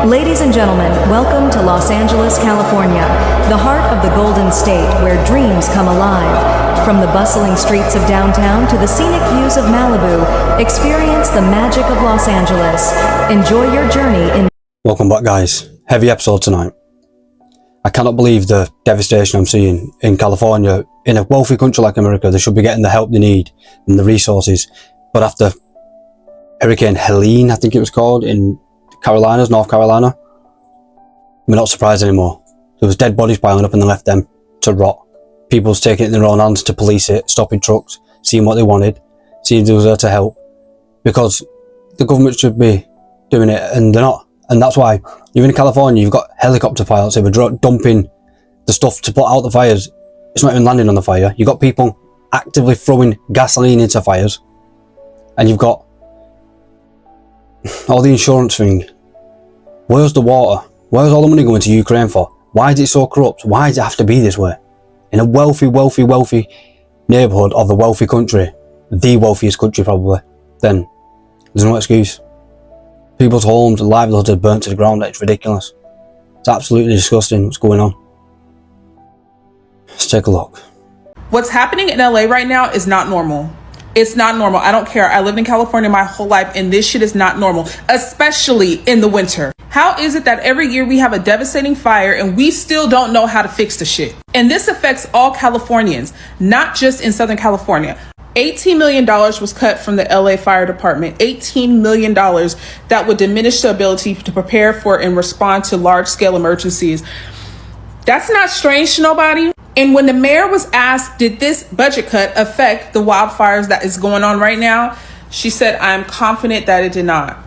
Ladies and gentlemen, welcome to Los Angeles, California, the heart of the Golden State where dreams come alive. From the bustling streets of downtown to the scenic views of Malibu, experience the magic of Los Angeles. Enjoy your journey in... Welcome back, guys. Heavy episode tonight. I cannot believe the devastation I'm seeing in California. In a wealthy country like America, they should be getting the help they need and the resources. But after Hurricane Helene, I think it was called, in Carolinas, North Carolina, we're not surprised anymore. There was dead bodies piling up and they left them to rot. People's taking it in their own hands to police it, stopping trucks, seeing what they wanted, seeing if they was there to help. Because the government should be doing it and they're not. And that's why, even in California, you've got helicopter pilots who are dumping the stuff to put out the fires. It's not even landing on the fire. You've got people actively throwing gasoline into fires. And you've got all the insurance thing. Where's the water? Where's all the money going to Ukraine for? Why is it so corrupt? Why does it have to be this way? In a wealthy neighbourhood of a wealthy country, the wealthiest country probably, then there's no excuse. People's homes and livelihoods are burnt to the ground. It's ridiculous. It's absolutely disgusting what's going on. Let's take a look. What's happening in LA right now is not normal. It's not normal. I don't care. I lived in California my whole life and this shit is not normal, especially in the winter. How is it that every year we have a devastating fire and we still don't know how to fix the shit? And this affects all Californians, not just in Southern California. $18 million was cut from the LA Fire Department. $18 million that would diminish the ability to prepare for and respond to large scale emergencies. That's not strange to nobody. And when the mayor was asked, did this budget cut affect the wildfires that is going on right now? She said, I'm confident that it did not.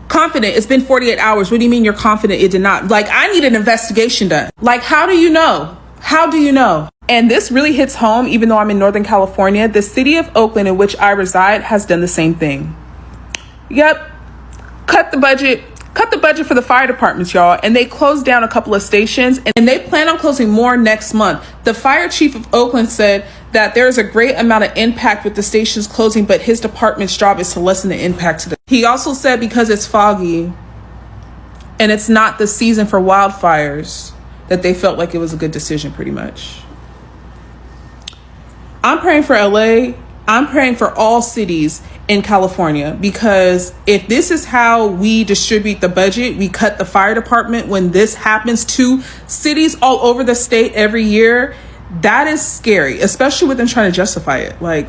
Confident? It's been 48 hours. What do you mean you're confident it did not? Like, I need an investigation done. Like, how do you know? How do you know? And this really hits home, even though I'm in Northern California. The city of Oakland, in which I reside, has done the same thing. Yep. Cut the budget for the fire departments, y'all. And they closed down a couple of stations and they plan on closing more next month. The fire chief of Oakland said that there is a great amount of impact with the stations closing, but his department's job is to lessen the impact to them. He also said because it's foggy and it's not the season for wildfires, that they felt like it was a good decision pretty much. I'm praying for LA. I'm praying for all cities in California, because if this is how we distribute the budget, we cut the fire department when this happens to cities all over the state every year, that is scary, especially with them trying to justify it. Like,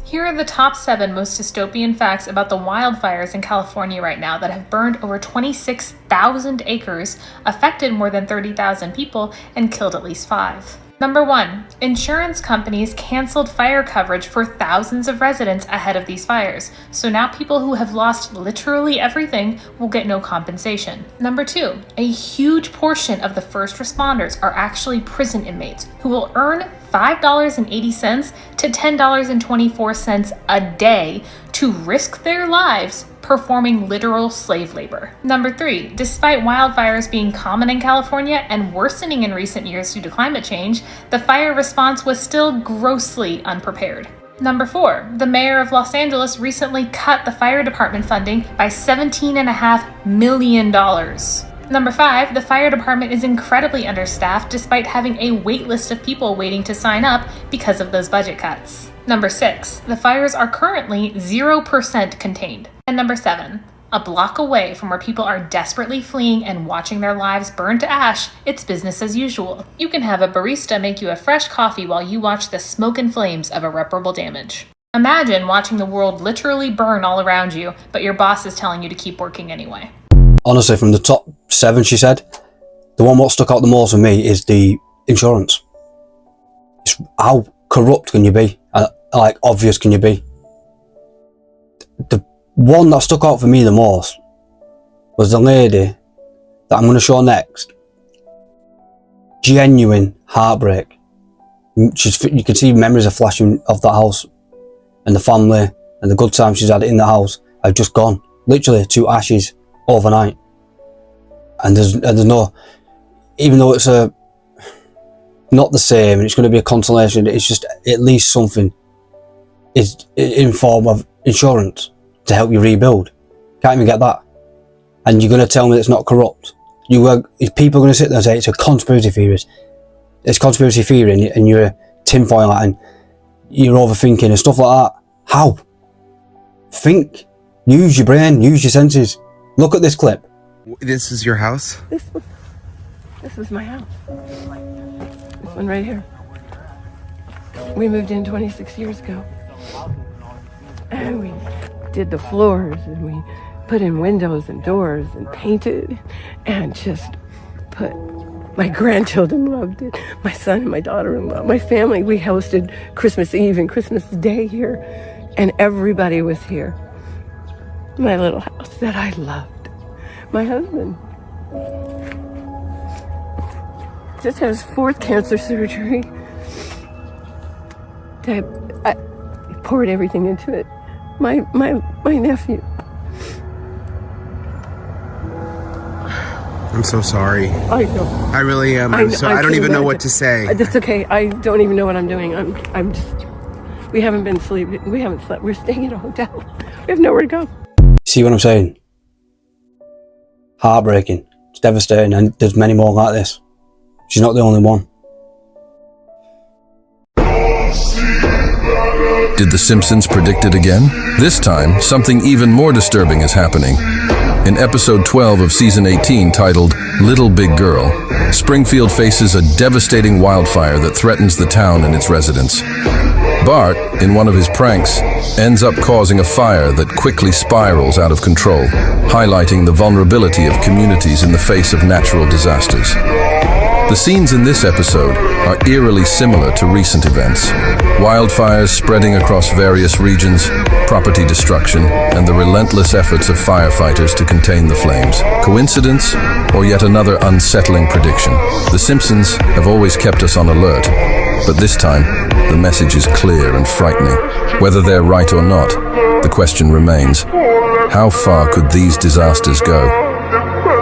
here are the top 7 most dystopian facts about the wildfires in California right now that have burned over 26,000 acres, affected more than 30,000 people, and killed at least 5. Number 1, insurance companies canceled fire coverage for thousands of residents ahead of these fires. So now people who have lost literally everything will get no compensation. Number 2, a huge portion of the first responders are actually prison inmates who will earn $5.80 to $10.24 a day to risk their lives performing literal slave labor. Number 3, despite wildfires being common in California and worsening in recent years due to climate change, the fire response was still grossly unprepared. Number 4, the mayor of Los Angeles recently cut the fire department funding by $17.5 million. Number 5, the fire department is incredibly understaffed despite having a wait list of people waiting to sign up because of those budget cuts. Number 6, the fires are currently 0% contained. And number 7, a block away from where people are desperately fleeing and watching their lives burn to ash, it's business as usual. You can have a barista make you a fresh coffee while you watch the smoke and flames of irreparable damage. Imagine watching the world literally burn all around you, but your boss is telling you to keep working anyway. Honestly, from the top 7, she said, the one what stuck out the most for me is the insurance. It's how corrupt can you be? Like, obvious can you be? The one that stuck out for me the most was the lady that I'm going to show next. Genuine heartbreak. You can see memories are flashing of that house, and the family and the good times she's had in the house have just gone, literally to ashes overnight. And there's no, even though it's not the same and it's going to be a consolation, it's just at least something is in form of insurance to help you rebuild. Can't even get that. and you're going to tell me it's not corrupt? People are going to sit there and say it's a conspiracy theorist. It's conspiracy theory, and you're a tinfoil hat, and you're overthinking and stuff like that. How? Think. Use your brain. Use your senses. Look at this clip. This is your house? This is my house. This one right here. We moved in 26 years ago. And we did the floors, and we put in windows and doors and painted, and just put, my grandchildren loved it. My son and my daughter-in-law, my family, we hosted Christmas Eve and Christmas Day here, and everybody was here. My little house that I loved. My husband just had his 4th cancer surgery. I poured everything into it. My nephew. I'm so sorry. I know. I really am. I don't even know what to say. That's okay. I don't even know what I'm doing. I'm just. We haven't been sleeping. We haven't slept. We're staying at a hotel. We have nowhere to go. See what I'm saying? Heartbreaking. It's devastating, and there's many more like this. She's not the only one. Did The Simpsons predict it again? This time, something even more disturbing is happening. In episode 12 of season 18, titled Little Big Girl, Springfield faces a devastating wildfire that threatens the town and its residents. Bart, in one of his pranks, ends up causing a fire that quickly spirals out of control, highlighting the vulnerability of communities in the face of natural disasters. The scenes in this episode are eerily similar to recent events. Wildfires spreading across various regions, property destruction, and the relentless efforts of firefighters to contain the flames. Coincidence, or yet another unsettling prediction? The Simpsons have always kept us on alert, but this time, the message is clear and frightening. Whether they're right or not, the question remains: how far could these disasters go?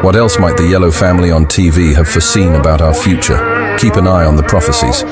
What else might the Yellow family on TV have foreseen about our future? Keep an eye on the prophecies.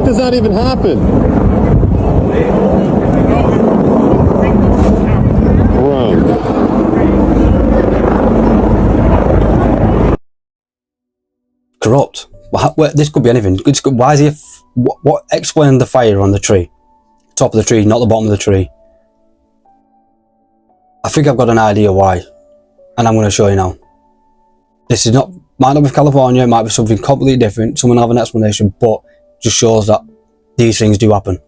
does that even happen? Right. Corrupt. Well, this could be anything. Why is he? What explain the fire on the tree? Top of the tree, not the bottom of the tree. I think I've got an idea why, and I'm going to show you now. This is might not be California, it might be something completely different. Someone will have an explanation, but just shows that these things do happen.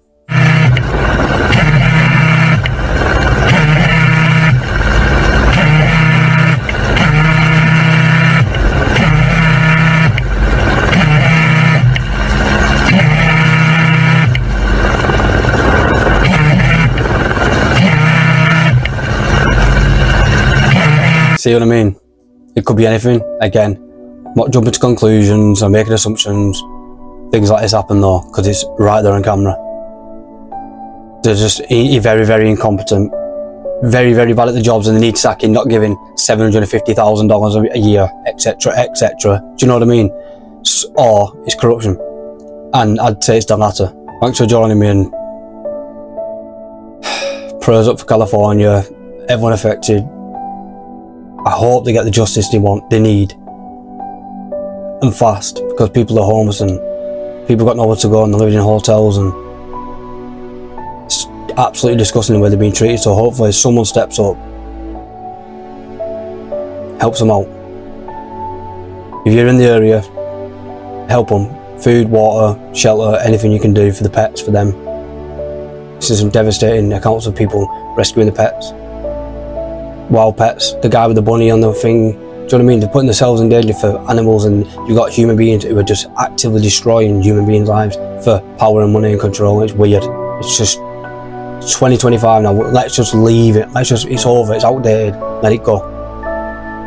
See what I mean? It could be anything. Again, I'm not jumping to conclusions or making assumptions. Things like this happen though, because it's right there on camera. They're just very, very incompetent. Very, very bad at the jobs, and they need sacking, not giving $750,000 a year, etc., etc. Do you know what I mean? Or it's corruption. And I'd say it's the latter. Thanks for joining me, and prayers up for California, everyone affected. I hope they get the justice they need, and fast, because people are homeless and people got nowhere to go and they're living in hotels, and it's absolutely disgusting the way they're being treated. So hopefully someone steps up, helps them out. If you're in the area, help them. Food, water, shelter, anything you can do for the pets, for them. This is some devastating accounts of people rescuing the pets. Wild pets, the guy with the bunny on the thing, do you know what I mean? They're putting themselves in danger for animals, and you've got human beings who are just actively destroying human beings' lives for power and money and control. It's weird. It's just 2025 now. Let's just leave it. It's over, it's outdated. Let it go.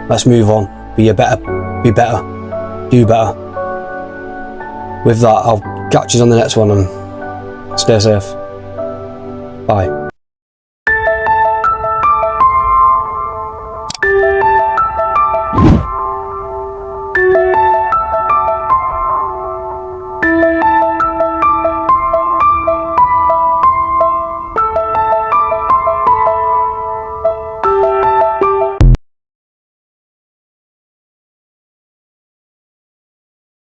Let's move on. Be better, do better. With that, I'll catch you on the next one, and stay safe. Bye.